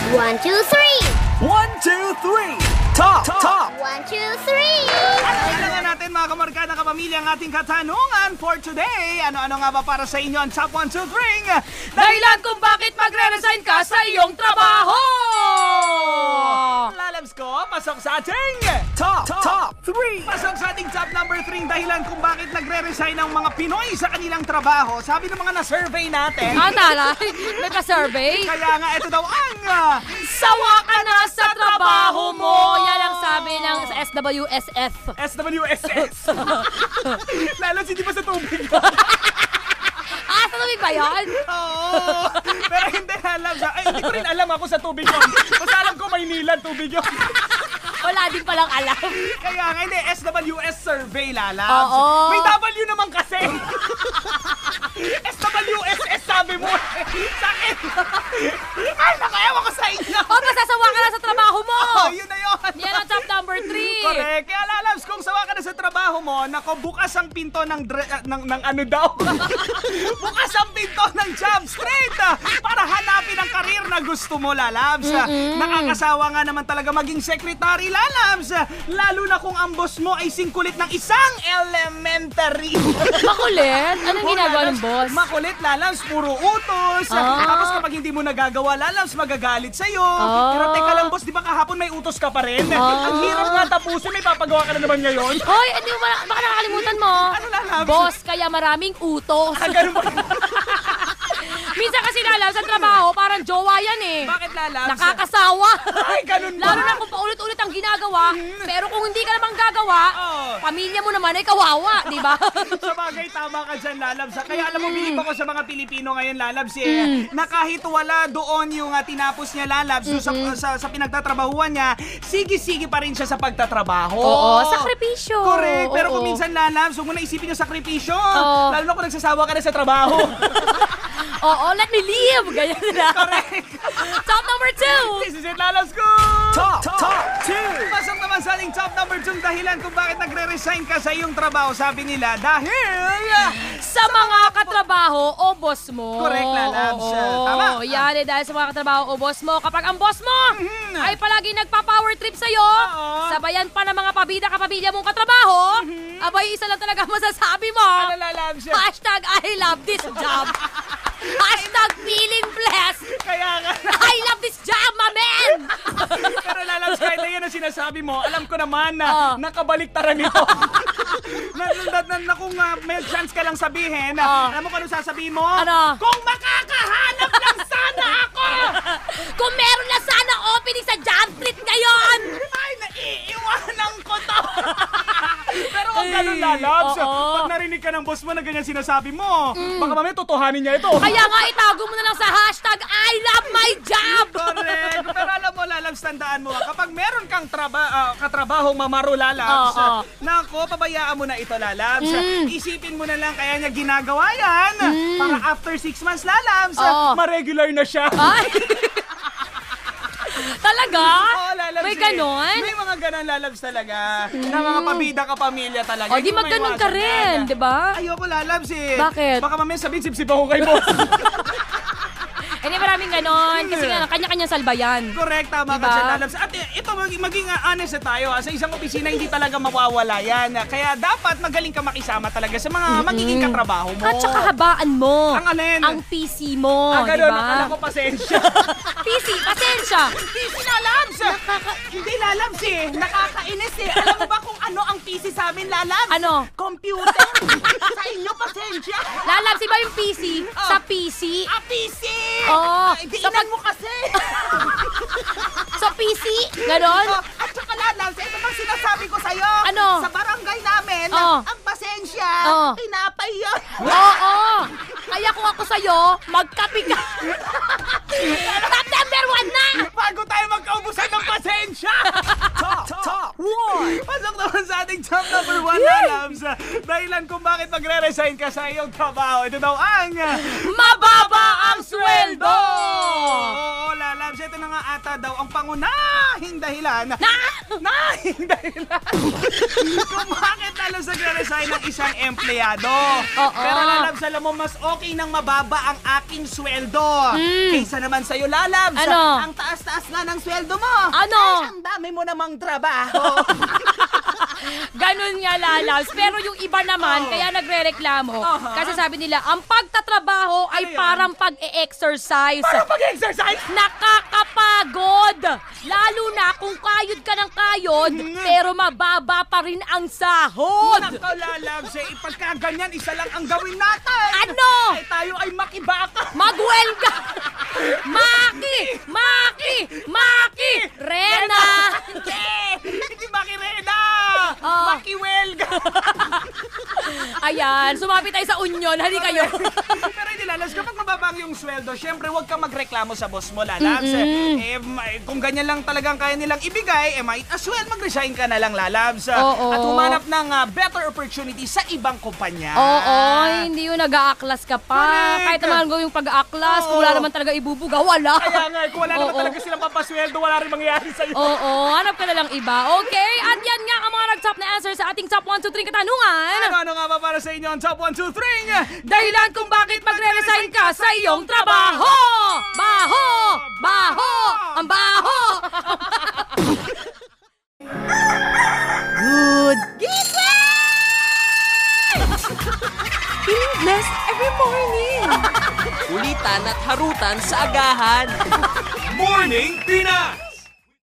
1, 2, 3. 1, 2, 3. Top! 1, 2, 3. Kailangan natin mga kamarkada kapamilya ang ating katanungan for today. Ano-ano nga ba para sa inyo ang top 1, 2, 3? Dahilan kung bakit magre-resign ka sa iyong trabaho! Lalabs ko, pasok sa ating top 3. Pasok sa ating top number 3 dahilan kung bakit nagre-resign ang mga Pinoy sa kanilang trabaho. Sabi ng mga na-survey natin. Taray, may pa-survey. Kaya nga ito daw ang Sawa ka na sa trabaho mo! Yan ang sabi ng SWSF. SWSS. Lalo hindi pa sa tubig. Sa tubig ba yun? Oo. Pero hindi alam sa... Ay, hindi ko rin alam ako sa tubig yun. Basta alam ko Maynila tubig yun. Wala din palang alam. Kaya nga hindi, SWS survey lalabs. Oo. May W naman kasi. SWSS sabi mo. Sa akin. Ay, nakayawa ko sa inyo. Masasawa ka na sa trabaho mo! Yun na yun. Yan ang top number 3. Correct. Kaya lalabs, kung sawa ka na sa trabaho mo, nako, bukas ang pinto ng ano daw? Bukas ang pinto ng job street para hanapin ang karir na gusto mo, lalabs. Nakakasawa nga naman talaga maging secretary, lalabs. Lalo na kung ang boss mo ay singkulit ng isang elementary. Makulit? Anong ginagawa ng boss? Makulit, lalabs. Puro utos. Tapos kapag hindi mo nagagawa, lalabs, magagalit sa'yo. Pero teka lang, boss, di ba kahapon may utos ka pa rin? Ang hirap nga tapusin, may papagawa ka na naman ngayon. Hoy, hindi mo baka nakakalimutan mo. Ano, lalabs? Boss, kaya maraming utos. Ganun ba? Minsan kasi lalabs sa trabaho, parang jowa yan eh. Bakit lalabs? Nakakasawa. Ay, ganun ba? Lalo na kung paulit-ulit ang ginagawa, pero kung hindi ka namang gagawa, pamilya mo naman ay kawawa, di ba? Sa bagay, tama ka dyan, lalabs. Kaya alam mo, bilib ako sa mga Pilipino ngayon, lalabs, eh, na kahit wala doon yung tinapos niya, lalabs, sa pinagtatrabahuan niya, sige-sige pa rin siya sa pagtatrabaho. Oo, sakripisyo. Correct. Pero kung Oo. minsan, lalabs, huwag mo na isipin yung sakripisyo. Oo. Lalo na kung nagsasawa ka na sa trabaho. Oo, let me live. Ganyan na. Correct. Top number 2. This is it, lalabs ko! Top 2! Pasok naman sa ating top number 2 dahilan kung bakit nagre-resign ka sa iyong trabaho. Sabi nila, dahil... Sa mga katrabaho o boss mo. Correct, lalabs. Tama. Yan eh, dahil sa mga katrabaho o boss mo. Kapag ang boss mo ay palagi nagpa-power trip sa'yo, sabayan pa ng mga pabida-kapamilya mong katrabaho, abay, isa lang talaga masasabi mo. Ano, lalabs? Hashtag I love this job. Hashtag feeling blessed. Kaya nga. I love this job, my man. Pero lalabs, kahit na yan ang sinasabi mo, alam ko naman na nakabaliktaran nito. na kung may chance ka lang sabihin, alam mo kung ano sasabihin mo? Ano? Kung makakahanap lang sana ako! Kung meron na sana opening sa job street ngayon. Ay, naiiwanan ko to! Pero kung ganun, lalabs, pag narinig ka ng boss mo na ganyan sinasabi mo, baka mamaya totohanin niya ito. Kaya nga itago mo na lang sa hashtag I love my job. Correct. Pero alam mo, lalabs, tandaan mo, kapag meron kang katrabahong mamaro, lalabs, nako, pabayaan mo na ito, lalabs. Isipin mo na lang kaya niya ginagawa yan para after 6 months, lalabs, ma-regular na siya. Ay. Talaga? Oo, lalabs. May ganon? May mga ganon, lalabs talaga. Na mga pabida ka pamilya talaga. O, di magganon ka rin, di ba? Ayoko, lalabs eh. Bakit? Baka mamaya sabihin, sip-sip ako kay boss. Hindi maraming ganon. Kasi nga, kanya-kanyang salbayan. Correct, tama diba? ka dyan, lalabs. At ito, maging honest na tayo. Sa isang opisina, hindi talaga mawawala yan. Kaya dapat magaling ka makisama talaga sa mga magiging katrabaho mo. At saka habaan mo. Ang alin? Ang PC mo, di Ganun, ba? akala ko pasensya. PC, pasensya. PC, lalabs! Hindi, lalabs eh. Nakakainis eh. Alam mo ba kung ano ang PC sa amin, lalabs? Ano? Computer. Sa inyo, pasensya. Lalabs, iba yung PC sa PC. PC! Oo. Diinan mo kasi. Sa PC? Ganon? At saka, lalabs, ito bang sinasabi ko sa'yo? Ano? Sa barangay namin, ang pasensya, tinapay yun. Oo. Kaya kung ako sa'yo, magkape ka. Top number 1 na! Bago tayo magkaubusan ng pasensya! Top 1! Pasok naman sa ating top number 1, lalabs. Dahilan kung bakit magre-resign ka sa iyong trabaho. Ito daw ang... Mababa ang sweldo! Oo, lalabs. Ito ito na nga ata daw ang pangunahing dahilan kung bakit lalo sa resign ng isang empleyado. Pero Lalabs, alam mo, mas okay nang mababa ang aking sweldo. Kaysa naman sa'yo, Lalabs. Ano? Ang taas-taas nga ng sweldo mo. Ano? Ay, ang dami mo namang trabaho. Ganun nga, Lalabs. Pero yung iba naman, kaya nagre-reklamo. Kasi sabi nila, ang pagtatrabaho ay Ano yan? parang pag-e-exercise. Parang pag-exercise? Nakakapagod! Lalo na kung kayod ka ng kayod, pero mababa pa rin ang sahod. Nako, Lalabs, ipagkaganyan, isa lang ang gawin natin. Ano? Ay, tayo ay makibaka. Magwelga! Maki! Maki! Maki! Rena! Hindi makirena. Oh. Makiwelga. Ayan, sumapit tayo sa union. Hali kayo. Pero hindi, Lalabs, kapag mababang yung sweldo, syempre huwag kang magreklamo sa boss mo, Lalabs. Kung ganyan lang talagang kaya nilang ibigay, might as well mag-resign ka na lang, Lalabs. Oo. At humanap ng better opportunity sa ibang kumpanya. Oo, hindi yung nag-aaklas ka pa. Correct. Kahit naman gawin yung pag-aaklas, kung wala naman talaga ibubuga, wala. Kaya nga, kung wala naman Oo. talaga silang papasweldo, wala rin mangyayari sa'yo. Oo, hanap ka na lang iba. Okay, at yan nga ang mga nag-top na answer sa ating top 1, 2, 3 katanungan. Ano nga ba para sa inyo ang top 1, 2, 3? Dahilan kung bakit magre-resign ka sa iyong trabaho! Baho! Baho! Ang baho! Good feeling blessed every morning. Kulitan at harutan sa agahan. Morning Tina!